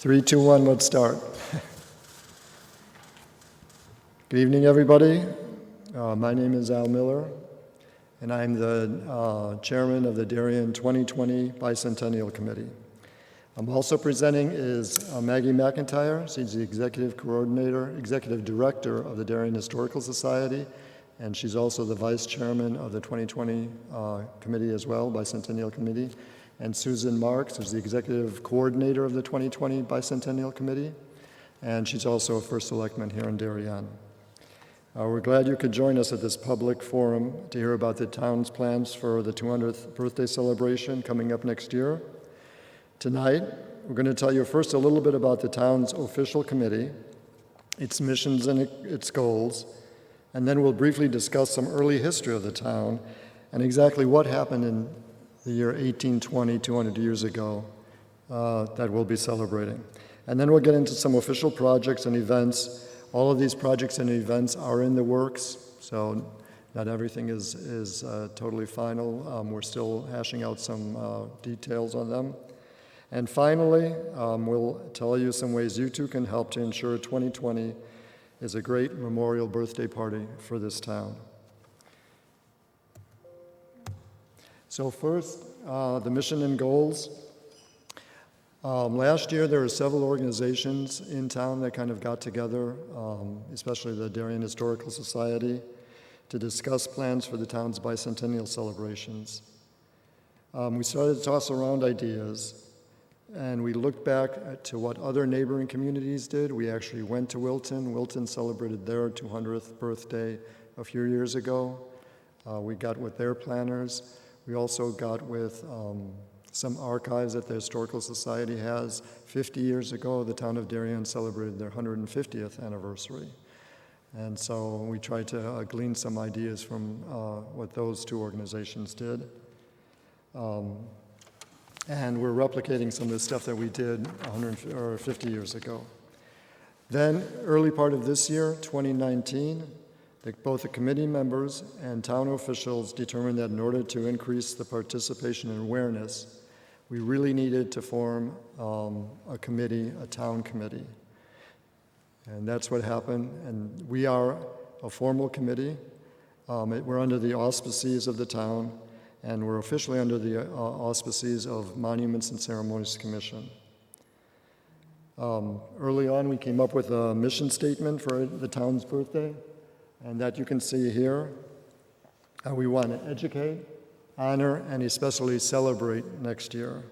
3, 2, 1, let's start. Good evening, everybody. My name is Al Miller, and I'm the chairman of the Darien 2020 Bicentennial Committee. I'm also presenting is Maggie McIntyre. She's the executive director of the Darien Historical Society, and she's also the vice chairman of the 2020 committee as well, Bicentennial Committee. And Susan Marks is the executive coordinator of the 2020 Bicentennial Committee, and she's also a first selectman here in Darien. We're glad you could join us at this public forum to hear about the town's plans for the 200th birthday celebration coming up next year. Tonight, we're going to tell you first a little bit about the town's official committee, its missions and its goals, and then we'll briefly discuss some early history of the town and exactly what happened in the year 1820, 200 years ago, that we'll be celebrating. And then we'll get into some official projects and events. All of these projects and events are in the works, so not everything is totally final. We're still hashing out some details on them. And finally, we'll tell you some ways you too can help to ensure 2020 is a great memorial birthday party for this town. So first, the mission and goals. Last year, there were several organizations in town that kind of got together, especially the Darien Historical Society, to discuss plans for the town's bicentennial celebrations. We started to toss around ideas, and we looked back to what other neighboring communities did. We actually went to Wilton. Wilton celebrated their 200th birthday a few years ago. We got with their planners. We also got with some archives that the Historical Society has. 50 years ago, the town of Darien celebrated their 150th anniversary. And so we tried to glean some ideas from what those two organizations did. And we're replicating some of the stuff that we did 50 years ago. Then, early part of this year, 2019, both the committee members and town officials determined that in order to increase the participation and awareness, we really needed to form a committee, a town committee. And that's what happened. And we are a formal committee. We're under the auspices of the town, and we're officially under the auspices of Monuments and Ceremonies Commission. Early on, we came up with a mission statement for the town's birthday, and that you can see here. We want to educate, honor, and especially celebrate next year.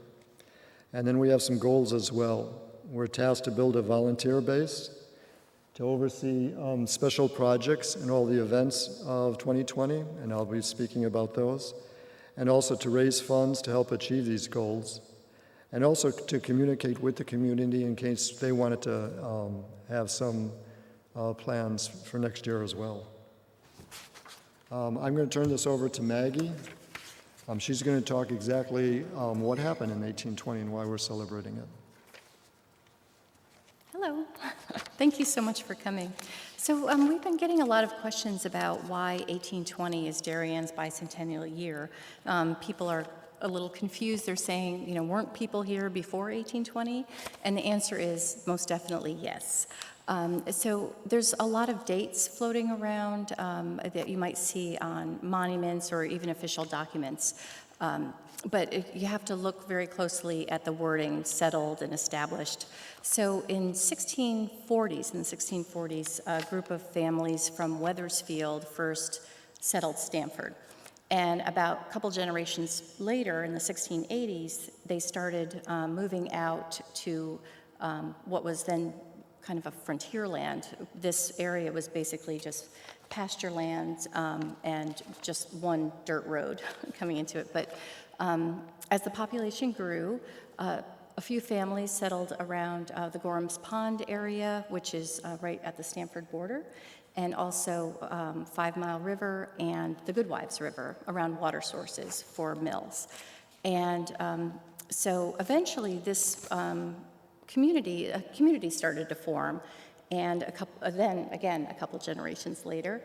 And then we have some goals as well. We're tasked to build a volunteer base to oversee special projects and all the events of 2020, and I'll be speaking about those, and also to raise funds to help achieve these goals, and also to communicate with the community in case they wanted to have some plans for next year as well. I'm going to turn this over to Maggie. She's going to talk exactly what happened in 1820 and why we're celebrating it. Hello. Thank you so much for coming. So we've been getting a lot of questions about why 1820 is Darien's bicentennial year. People are a little confused. They're saying, weren't people here before 1820? And the answer is most definitely yes. So there's a lot of dates floating around that you might see on monuments or even official documents. But you have to look very closely at the wording, settled and established. So in the 1640s, a group of families from Wethersfield first settled Stamford. And about a couple generations later, in the 1680s, they started moving out to what was then kind of a frontier land. This area was basically just pasture lands and just one dirt road coming into it. But as the population grew, a few families settled around the Gorham's Pond area, which is right at the Stamford border, and also 5 Mile River and the Goodwives River around water sources for mills. And so eventually this a community started to form, And then again, a couple generations later,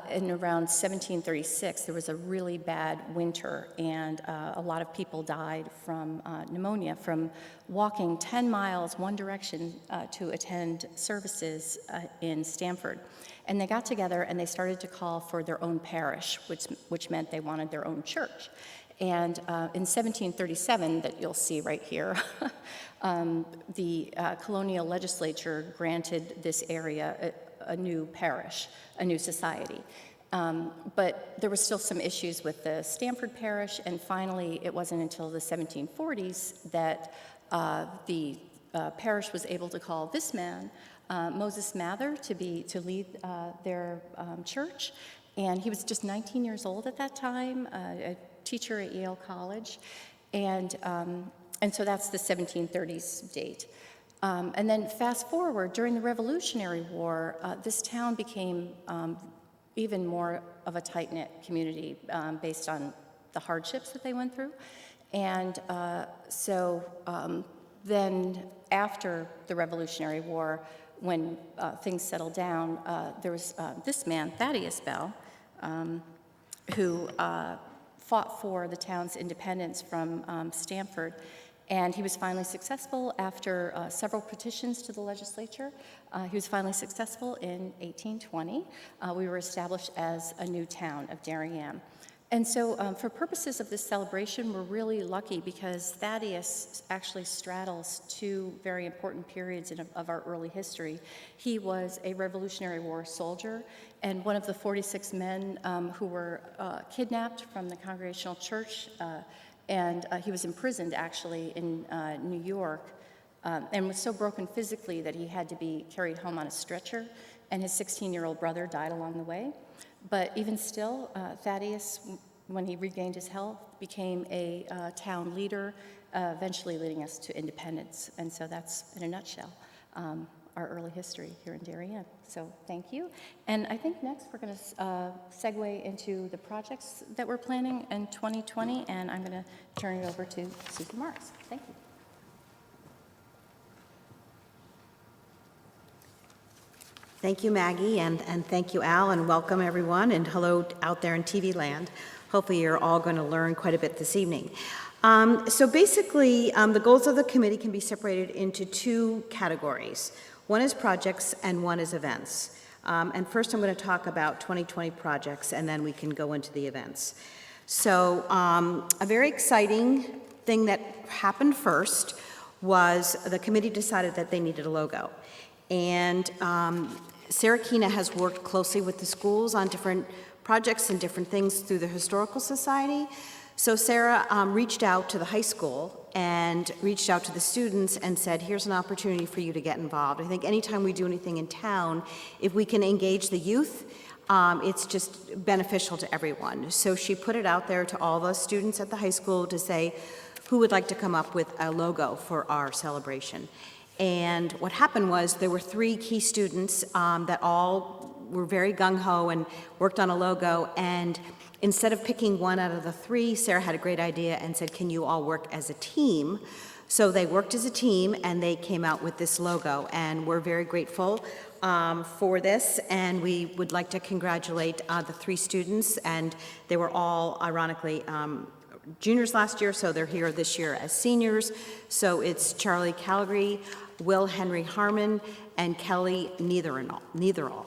in around 1736, there was a really bad winter, and a lot of people died from pneumonia from walking 10 miles one direction to attend services in Stamford. And they got together and they started to call for their own parish, which meant they wanted their own church. And in 1737, that you'll see right here, the colonial legislature granted this area a new parish, a new society. But there were still some issues with the Stamford parish, and finally it wasn't until the 1740s that the parish was able to call this man, Moses Mather, to lead their church. And he was just 19 years old at that time, a teacher at Yale College, and so that's the 1730s date. And then fast forward, during the Revolutionary War, this town became even more of a tight-knit community based on the hardships that they went through. And so then after the Revolutionary War, when things settled down, there was this man, Thaddeus Bell, who fought for the town's independence from Stamford, and he was finally successful after several petitions to the legislature. He was finally successful in 1820. We were established as a new town of Darien. And so for purposes of this celebration, we're really lucky because Thaddeus actually straddles two very important periods of our early history. He was a Revolutionary War soldier and one of the 46 men who were kidnapped from the Congregational Church, and he was imprisoned actually in New York and was so broken physically that he had to be carried home on a stretcher, and his 16-year-old brother died along the way. But even still, Thaddeus, when he regained his health, became a town leader, eventually leading us to independence. And so that's, in a nutshell, our early history here in Darien. So thank you. And I think next we're going to segue into the projects that we're planning in 2020, and I'm going to turn it over to Susan Marks. Thank you. Thank you, Maggie, and thank you, Al, and welcome everyone, and hello out there in TV land. Hopefully you're all going to learn quite a bit this evening. So basically, the goals of the committee can be separated into two categories. One is projects and one is events. And first I'm going to talk about 2020 projects, and then we can go into the events. So a very exciting thing that happened first was the committee decided that they needed a logo. And Sarah Kina has worked closely with the schools on different projects and different things through the Historical Society. So Sarah reached out to the high school and reached out to the students and said, here's an opportunity for you to get involved. I think anytime we do anything in town, if we can engage the youth, it's just beneficial to everyone. So she put it out there to all the students at the high school to say, who would like to come up with a logo for our celebration? And what happened was there were 3 key students that all were very gung-ho and worked on a logo, and instead of picking one out of the 3, Sarah had a great idea and said, can you all work as a team? So they worked as a team and they came out with this logo, and we're very grateful for this, and we would like to congratulate the 3 students, and they were all ironically juniors last year, so they're here this year as seniors. So it's Charlie Calgary, Will Henry Harmon, and Kelly Neitherall.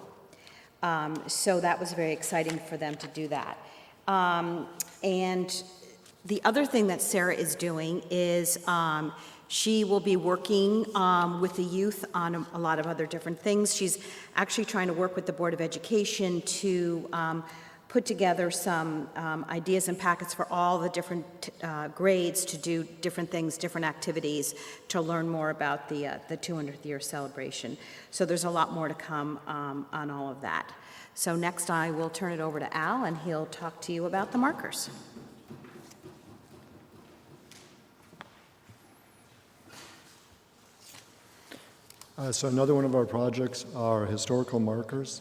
So that was very exciting for them to do that. And the other thing that Sarah is doing is she will be working with the youth on a lot of other different things. She's actually trying to work with the Board of Education to put together some ideas and packets for all the different grades to do different things, different activities, to learn more about the 200th year celebration. So there's a lot more to come on all of that. So next I will turn it over to Al, and he'll talk to you about the markers. So another one of our projects are historical markers.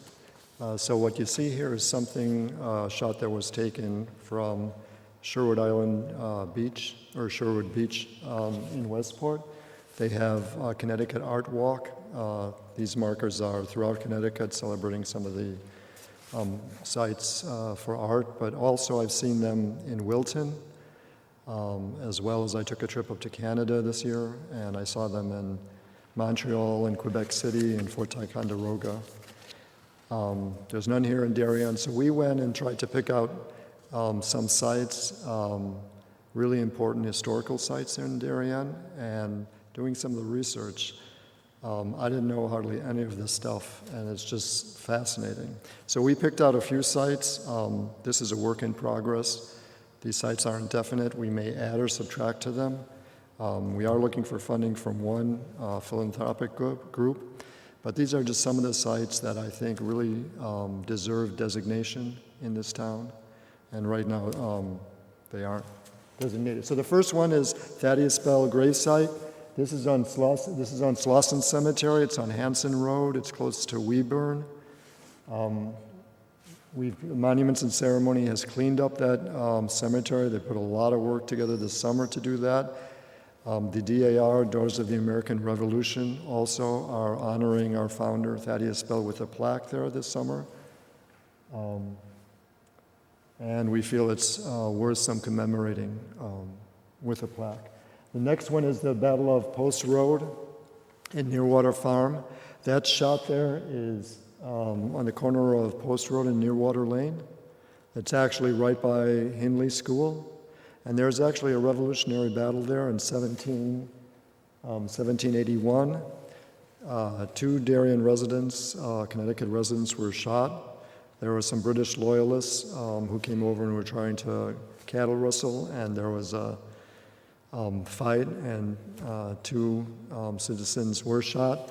So what you see here is something, shot that was taken from Sherwood Island Beach, or Sherwood Beach in Westport. They have Connecticut Art Walk. These markers are throughout Connecticut celebrating some of the sites for art, but also I've seen them in Wilton, as well as I took a trip up to Canada this year, and I saw them in Montreal and Quebec City and Fort Ticonderoga. There's none here in Darien, so we went and tried to pick out some sites, really important historical sites in Darien, and doing some of the research. I didn't know hardly any of this stuff, and it's just fascinating. So we picked out a few sites. This is a work in progress. These sites aren't definite. We may add or subtract to them. We are looking for funding from one philanthropic group, but these are just some of the sites that I think really deserve designation in this town, and right now they aren't designated. So the first one is Thaddeus Bell Grave Site. This is on Slauson Cemetery. It's on Hanson Road. It's close to Weeburn. Monuments and Ceremony has cleaned up that cemetery. They put a lot of work together this summer to do that. The DAR, Daughters of the American Revolution, also are honoring our founder, Thaddeus Bell, with a plaque there this summer. And we feel it's worth some commemorating with a plaque. The next one is the Battle of Post Road in Nearwater Farm. That shot there is on the corner of Post Road and Nearwater Lane. It's actually right by Hindley School. And there's actually a Revolutionary battle there in 1781. Two Darien residents, Connecticut residents, were shot. There were some British loyalists who came over and were trying to cattle rustle, and there was a fight, and two citizens were shot.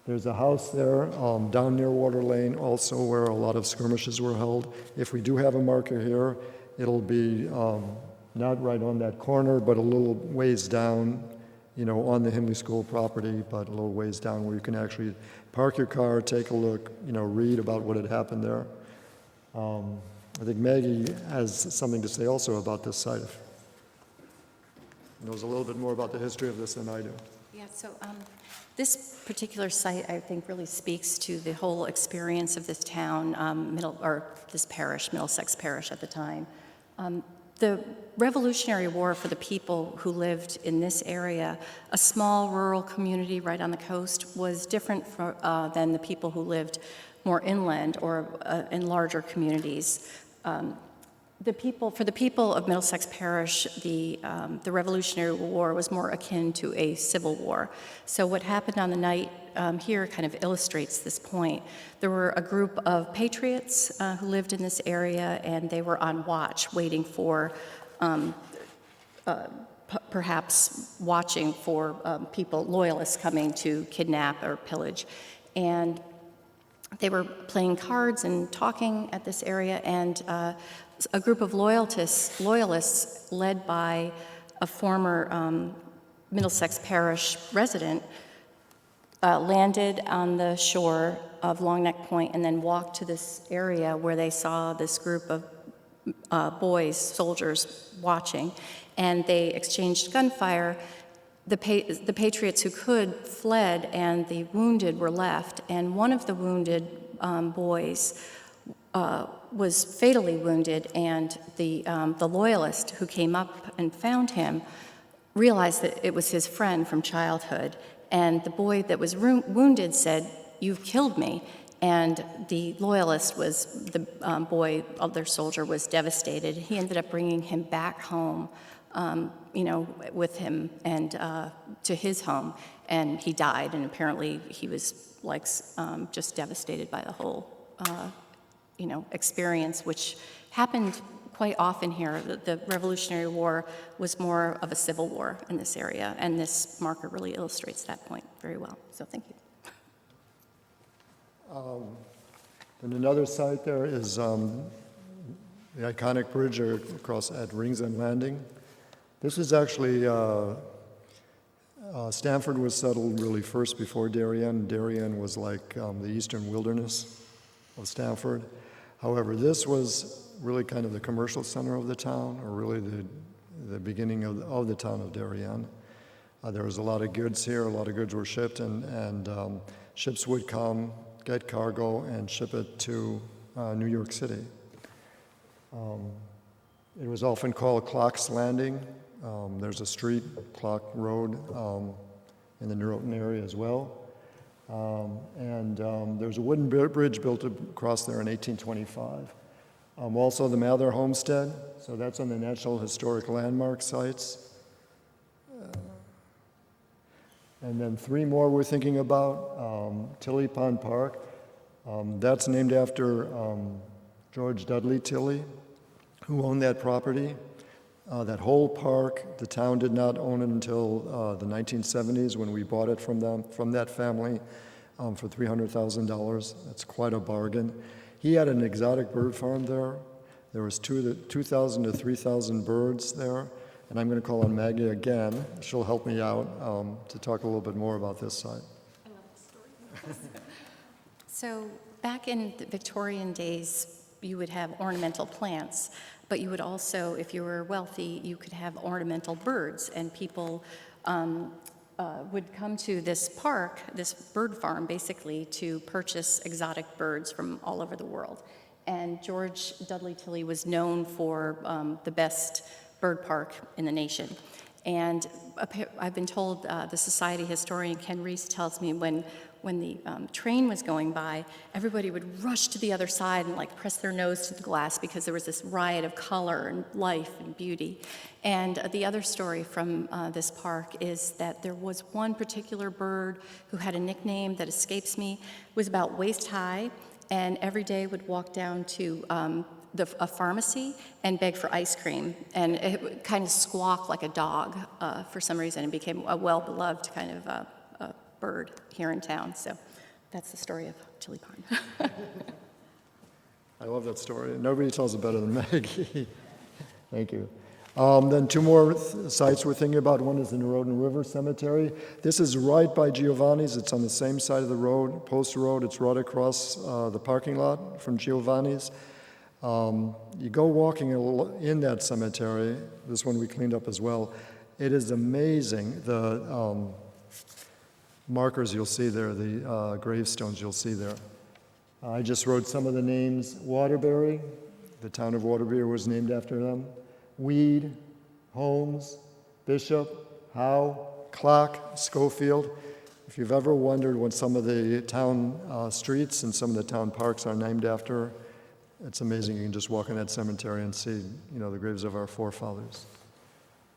There's a house there down near Water Lane also where a lot of skirmishes were held. If we do have a marker here, it'll be not right on that corner, but a little ways down, on the Hindley School property, but a little ways down where you can actually park your car, take a look, read about what had happened there. I think Maggie has something to say also about this site. Knows a little bit more about the history of this than I do. Yeah, so this particular site, I think, really speaks to the whole experience of this town, this parish, Middlesex Parish at the time. The Revolutionary War for the people who lived in this area, a small rural community right on the coast, was different than the people who lived more inland or in larger communities. For the people of Middlesex Parish, the Revolutionary War was more akin to a civil war. So what happened on the night here kind of illustrates this point. There were a group of patriots who lived in this area, and they were on watch, waiting for, perhaps watching for loyalists coming to kidnap or pillage. And they were playing cards and talking at this area, and a group of loyalists led by a former Middlesex Parish resident landed on the shore of Long Neck Point and then walked to this area where they saw this group of boys, soldiers, watching, and they exchanged gunfire. The patriots who could fled, and the wounded were left, and one of the wounded boys was fatally wounded, and the loyalist who came up and found him realized that it was his friend from childhood, and the boy that was wounded said, "You've killed me," and the loyalist other soldier was devastated. He ended up bringing him back home, with him and to his home, and he died, and apparently he was just devastated by the whole experience, which happened quite often here. The Revolutionary War was more of a civil war in this area, and this marker really illustrates that point very well. So thank you. And another site there is the iconic bridge across at Rings End Landing. This is actually, Stamford was settled really first before Darien. Darien was like the eastern wilderness of Stamford. However, this was really kind of the commercial center of the town, or really the beginning of the town of Darien. There was a lot of goods here, a lot of goods were shipped, and ships would come, get cargo, and ship it to New York City. It was often called Clock's Landing. There's a street, Clock Road, in the Newton area as well. There's a wooden bridge built across there in 1825. Also the Mather Homestead, so that's on the National Historic Landmark sites. And then three more we're thinking about. Tilley Pond Park, that's named after George Dudley Tilley, who owned that property. That whole park, the town did not own it until the 1970s when we bought it from that family for $300,000. That's quite a bargain. He had an exotic bird farm there. There was 2,000 to 3,000 birds there. And I'm going to call on Maggie again. She'll help me out to talk a little bit more about this site. I love this story. So back in the Victorian days, you would have ornamental plants, but you would also, if you were wealthy, you could have ornamental birds, and people would come to this park, this bird farm, basically, to purchase exotic birds from all over the world. And George Dudley Tilley was known for the best bird park in the nation. And I've been told, the society historian Ken Reese tells me when the train was going by, everybody would rush to the other side and like press their nose to the glass because there was this riot of color and life and beauty. And the other story from this park is that there was one particular bird who had a nickname that escapes me, was about waist high, and every day would walk down to a pharmacy and beg for ice cream, and it would kind of squawk like a dog for some reason, and became a well-beloved kind of a bird here in town. So that's the story of Tilley Pond. I love that story. Nobody tells it better than Maggie. Thank you. Then two more sites we're thinking about. One is the Nerodin River Cemetery. This is right by Giovanni's. It's on the same side of the road, Post Road. It's right across the parking lot from Giovanni's. You go walking in that cemetery, this one we cleaned up as well. It is amazing, the markers you'll see there, the gravestones you'll see there. I just wrote some of the names. Waterbury, the town of Waterbury was named after them. Weed, Holmes, Bishop, Howe, Clock, Schofield. If you've ever wondered what some of the town streets and some of the town parks are named after, it's amazing. You can just walk in that cemetery and see, the graves of our forefathers.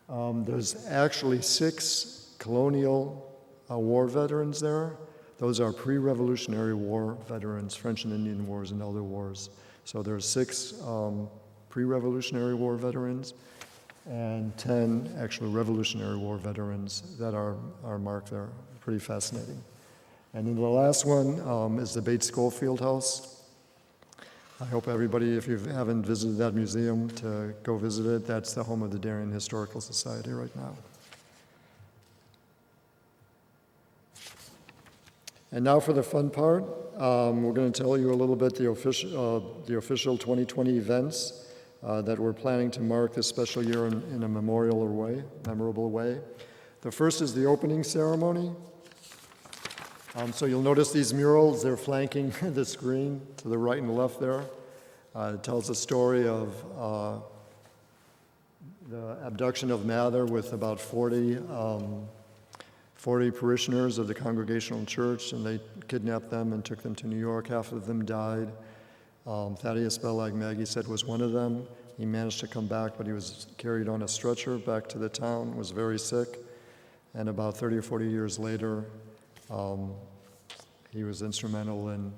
There's actually 6 colonial war veterans there. Those are pre-Revolutionary War veterans, French and Indian Wars and other wars. So there's 6 pre-Revolutionary War veterans and 10 actually Revolutionary War veterans that are marked there. Pretty fascinating. And then the last one is the Bates Schofield House. I hope everybody, if you haven't visited that museum, to go visit it. That's the home of the Darien Historical Society right now. And now for the fun part. We're going to tell you a little bit the official 2020 events that we're planning to mark this special year in a memorable way. The first is the opening ceremony. So you'll notice these murals, they're flanking the screen to the right and left there. It tells the story of the abduction of Mather with about 40 parishioners of the Congregational Church, and they kidnapped them and took them to New York. Half of them died. Thaddeus Bell, like Maggie said, was one of them. He managed to come back, but he was carried on a stretcher back to the town, was very sick, and about 30 or 40 years later, he was instrumental in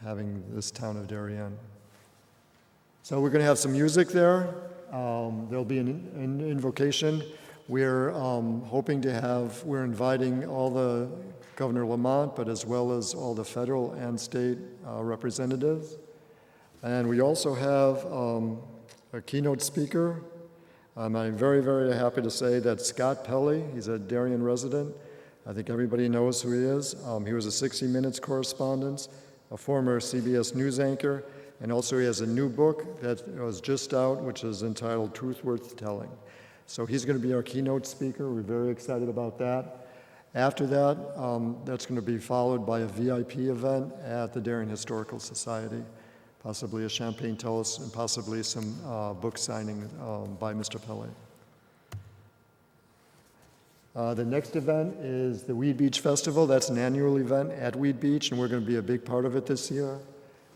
having this town of Darien. So we're going to have some music there. There'll be an invocation. We're we're inviting all the Governor Lamont, but as well as all the federal and state representatives. And we also have a keynote speaker. I'm very, very happy to say that Scott Pelley, he's a Darien resident. I think everybody knows who he is. He was a 60 Minutes correspondent, a former CBS News anchor, and also he has a new book that was just out, which is entitled Truth Worth Telling. So he's going to be our keynote speaker. We're very excited about that. After that, that's going to be followed by a VIP event at the Darien Historical Society, possibly a champagne toast and possibly some book signing by Mr. Pele. The next event is the Weed Beach Festival. That's an annual event at Weed Beach, and we're going to be a big part of it this year.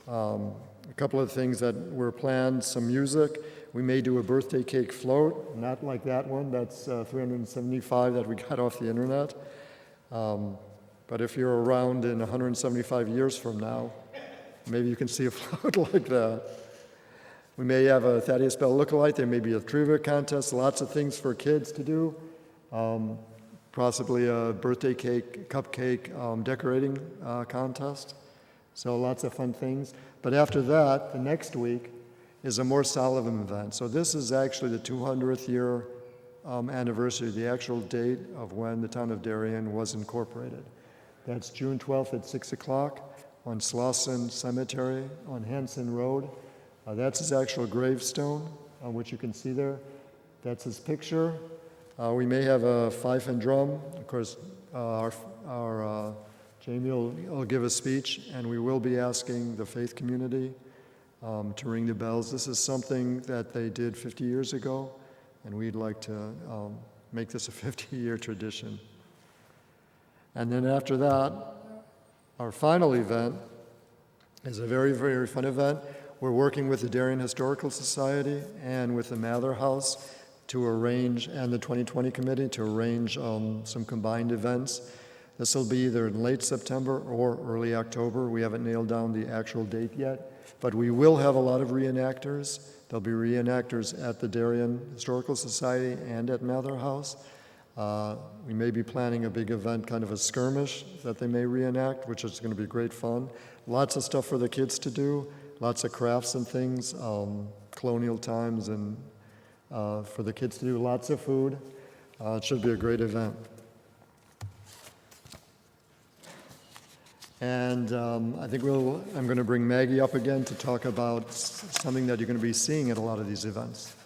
A couple of things that were planned, some music. We may do a birthday cake float, not like that one. That's 375 that we got off the internet. But if you're around in 175 years from now, maybe you can see a float like that. We may have a Thaddeus Bell lookalike. There may be a trivia contest, lots of things for kids to do. Possibly a birthday cake, cupcake decorating contest. So lots of fun things. But after that, the next week, is a more solemn event. So this is actually the 200th year anniversary, the actual date of when the town of Darien was incorporated. That's June 12th at 6 o'clock on Slauson Cemetery on Hanson Road. That's his actual gravestone, which you can see there. That's his picture. We may have a fife and drum. Of course, our Jamie will give a speech, and we will be asking the faith community to ring the bells. This is something that they did 50 years ago, and we'd like to make this a 50-year tradition. And then after that, our final event is a very, very fun event. We're working with the Darien Historical Society and with the Mather House to arrange, and the 2020 Committee, to arrange some combined events. This will be either in late September or early October. We haven't nailed down the actual date yet, but we will have a lot of reenactors. There'll be reenactors at the Darien Historical Society and at Mather House. We may be planning a big event, kind of a skirmish that they may reenact, which is going to be great fun. Lots of stuff for the kids to do, lots of crafts and things, colonial times, and for the kids to do, lots of food. It should be a great event. And I think I'm going to bring Maggie up again to talk about something that you're going to be seeing at a lot of these events.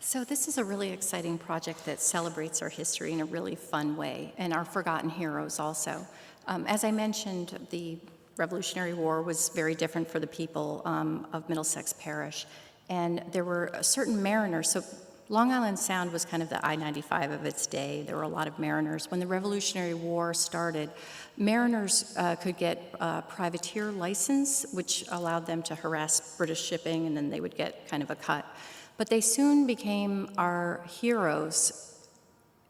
So this is a really exciting project that celebrates our history in a really fun way, and our forgotten heroes also. As I mentioned, the Revolutionary War was very different for the people of Middlesex Parish, and there were certain mariners. So Long Island Sound was kind of the I-95 of its day. There were a lot of mariners. When the Revolutionary War started, mariners could get a privateer license, which allowed them to harass British shipping, and then they would get kind of a cut. But they soon became our heroes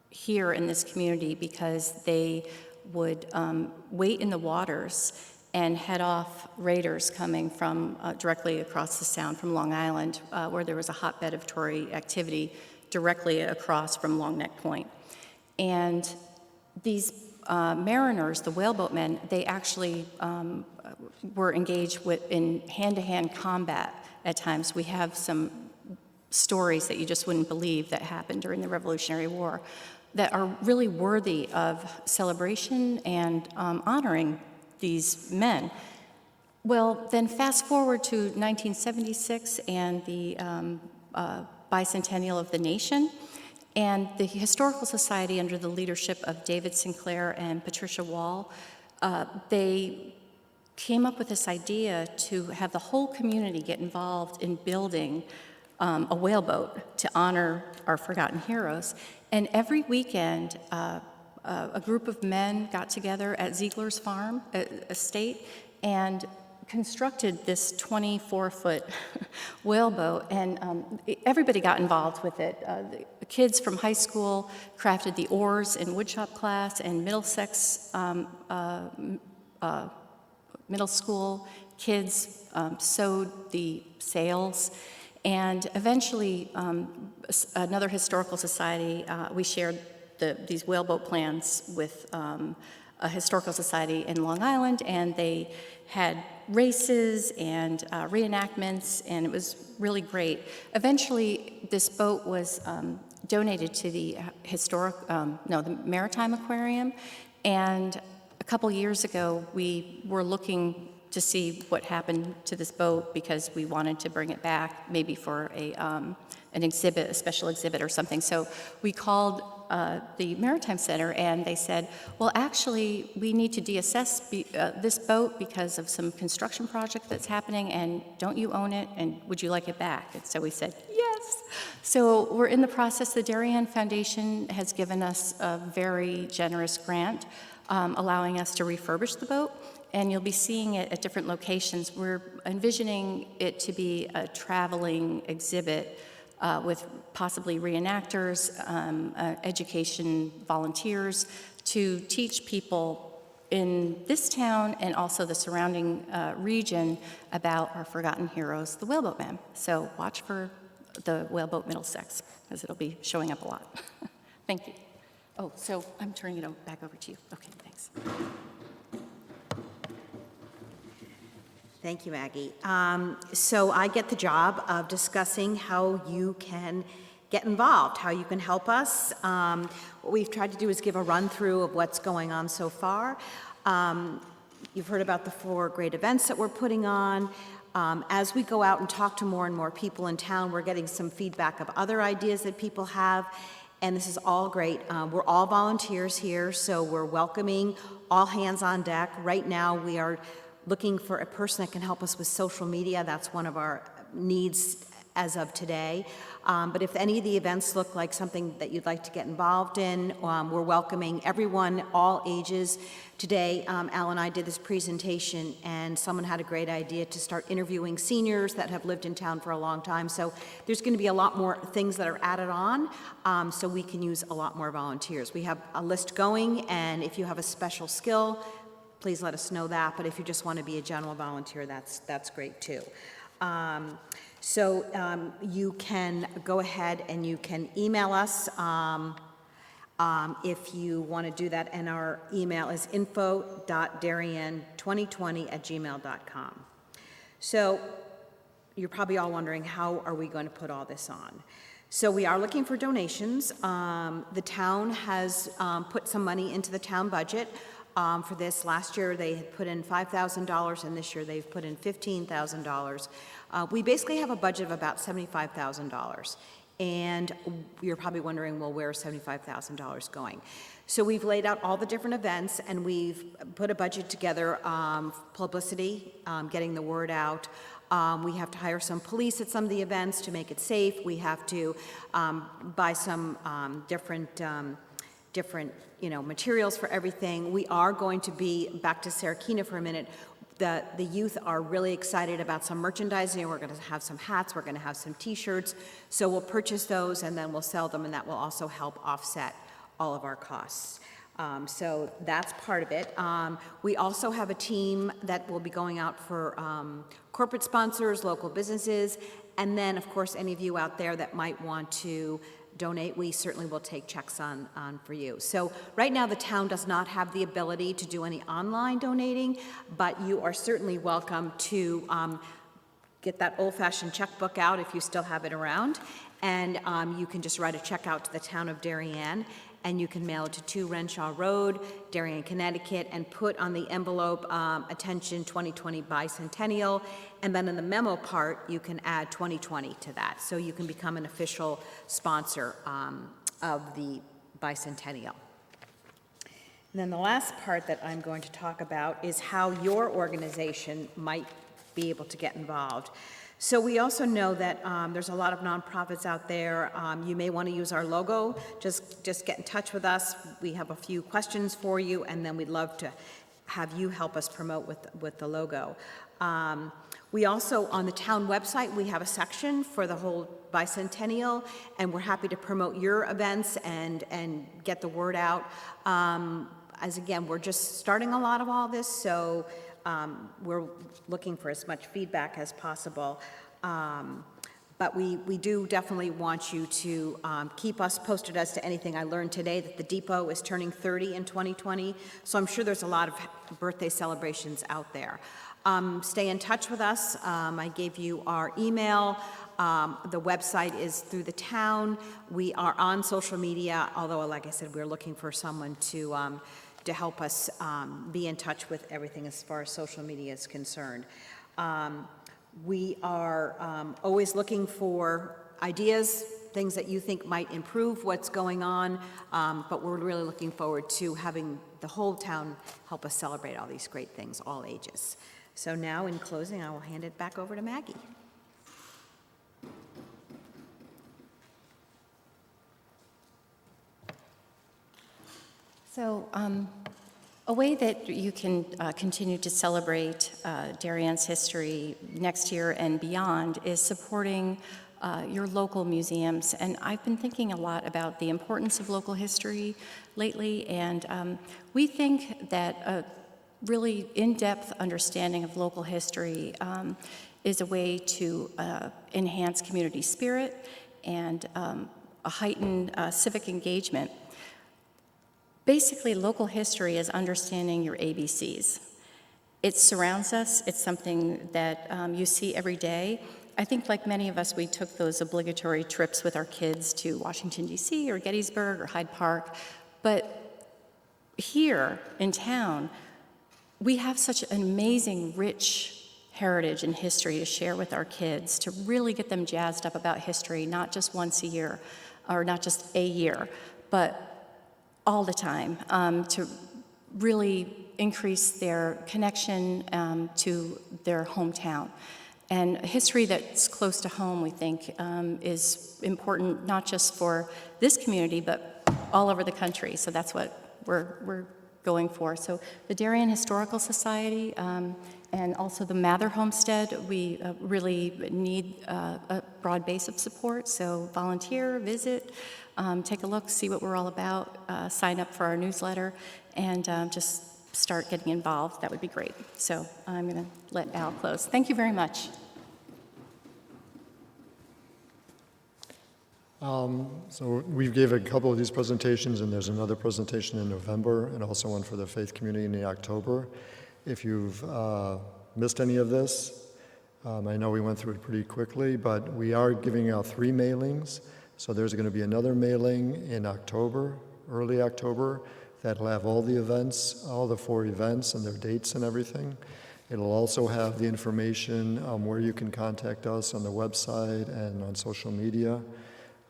here in this community because they would wait in the waters and head off raiders coming from directly across the Sound from Long Island, where there was a hotbed of Tory activity directly across from Long Neck Point. And these mariners, the whaleboat men, they actually were engaged in hand-to-hand combat at times. We have some stories that you just wouldn't believe that happened during the Revolutionary War that are really worthy of celebration and honoring these men. Well, then fast forward to 1976 and the Bicentennial of the Nation, and the Historical Society under the leadership of David Sinclair and Patricia Wall, they came up with this idea to have the whole community get involved in building a whaleboat to honor our forgotten heroes. And every weekend, a group of men got together at Ziegler's farm estate and constructed this 24-foot whaleboat, and everybody got involved with it. The kids from high school crafted the oars in woodshop class, and Middlesex middle school kids sewed the sails. And eventually, another historical society, we shared these whaleboat plans with a historical society in Long Island, and they had races and reenactments, and it was really great. Eventually, this boat was donated to the the Maritime Aquarium, and a couple years ago, we were looking to see what happened to this boat because we wanted to bring it back maybe for an exhibit, a special exhibit or something. So we called the Maritime Center, and they said, well, actually, we need to deassess this boat because of some construction project that's happening, and don't you own it, and would you like it back? And so we said, yes. So we're in the process. The Darien Foundation has given us a very generous grant, allowing us to refurbish the boat, and you'll be seeing it at different locations. We're envisioning it to be a traveling exhibit with possibly reenactors, education volunteers, to teach people in this town and also the surrounding region about our forgotten heroes, the Whaleboat men. So watch for the Whaleboat Middlesex, because it'll be showing up a lot. Thank you. Oh, so I'm turning it back over to you. Okay, thanks. Thank you, Maggie. So I get the job of discussing how you can get involved, how you can help us. What we've tried to do is give a run-through of what's going on so far. You've heard about the 4 great events that we're putting on. As we go out and talk to more and more people in town, we're getting some feedback of other ideas that people have, and this is all great. We're all volunteers here, so we're welcoming all hands on deck. Right now, we are looking for a person that can help us with social media. That's one of our needs as of today. But if any of the events look like something that you'd like to get involved in, we're welcoming everyone, all ages. Today, Al and I did this presentation, and someone had a great idea to start interviewing seniors that have lived in town for a long time. So there's going to be a lot more things that are added on, so we can use a lot more volunteers. We have a list going, and if you have a special skill, please let us know that. But if you just want to be a general volunteer, that's great too. So you can go ahead and you can email us if you want to do that, and our email is info.darien2020@gmail.com. So you're probably all wondering, how are we going to put all this on? So we are looking for donations. The town has put some money into the town budget for this. Last year they had put in $5,000, and this year they've put in $15,000. We basically have a budget of about $75,000. And you're probably wondering, well, where's $75,000 going? So we've laid out all the different events, and we've put a budget together, publicity, getting the word out. We have to hire some police at some of the events to make it safe. We have to buy some different materials for everything. We are going to be, back to Sarakina for a minute, the youth are really excited about some merchandising. We're going to have some hats, we're going to have some t-shirts. So we'll purchase those and then we'll sell them, and that will also help offset all of our costs. So that's part of it. We also have a team that will be going out for corporate sponsors, local businesses, and then, of course, any of you out there that might want to donate, we certainly will take checks on for you. So right now the town does not have the ability to do any online donating, but you are certainly welcome to get that old-fashioned checkbook out if you still have it around, and you can just write a check out to the town of Darien, and you can mail it to 2 Renshaw Road, Darien, Connecticut, and put on the envelope, attention 2020 Bicentennial, and then in the memo part, you can add 2020 to that. So you can become an official sponsor of the Bicentennial. And then the last part that I'm going to talk about is how your organization might be able to get involved. So we also know that there's a lot of nonprofits out there. You may want to use our logo. Just get in touch with us. We have a few questions for you, and then we'd love to have you help us promote with the logo. We also, on the town website, we have a section for the whole Bicentennial, and we're happy to promote your events and get the word out. As again, we're just starting a lot of all this, so we're looking for as much feedback as possible. But we do definitely want you to keep us posted as to anything. I learned today that the depot is turning 30 in 2020, so I'm sure there's a lot of birthday celebrations out there. Stay in touch with us. I gave you our email. The website is through the town. We are on social media, although, like I said, we're looking for someone to to help us be in touch with everything as far as social media is concerned. We are always looking for ideas, things that you think might improve what's going on, but we're really looking forward to having the whole town help us celebrate all these great things, all ages. So now, in closing, I will hand it back over to Maggie. So, a way that you can continue to celebrate Darien's history next year and beyond is supporting your local museums. And I've been thinking a lot about the importance of local history lately, and we think that a really in-depth understanding of local history is a way to enhance community spirit and a heightened civic engagement. Basically, local history is understanding your ABCs. It surrounds us. It's something that you see every day. I think, like many of us, we took those obligatory trips with our kids to Washington, D.C., or Gettysburg, or Hyde Park. But here in town, we have such an amazing, rich heritage and history to share with our kids, to really get them jazzed up about history, not just once a year, or not just a year, but all the time, to really increase their connection to their hometown. And history that's close to home, we think, is important not just for this community, but all over the country. So that's what we're going for. So the Darien Historical Society and also the Mather Homestead, we really need a broad base of support. So volunteer, visit, take a look, see what we're all about, sign up for our newsletter, and just start getting involved. That would be great. So I'm going to let Al close. Thank you very much. So we gave a couple of these presentations, and there's another presentation in November, and also one for the faith community in October. If you've missed any of this, I know we went through it pretty quickly, but we are giving out 3 mailings. So there's going to be another mailing in October, early October, that'll have all the events, all the 4 events and their dates and everything. It'll also have the information where you can contact us on the website and on social media.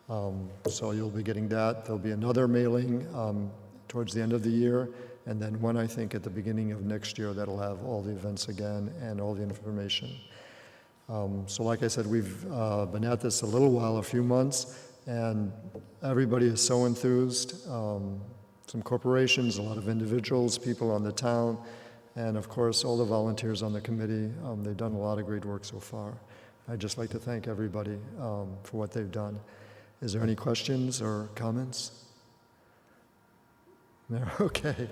So you'll be getting that. There'll be another mailing towards the end of the year, and then one, I think, at the beginning of next year that'll have all the events again and all the information. So like I said, we've been at this a little while, a few months, and everybody is so enthused. Some corporations, a lot of individuals, people on the town, and of course all the volunteers on the committee. They've done a lot of great work so far. I'd just like to thank everybody for what they've done. Is there any questions or comments? No? Okay.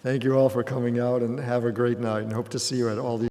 Thank you all for coming out, and have a great night, and hope to see you at all these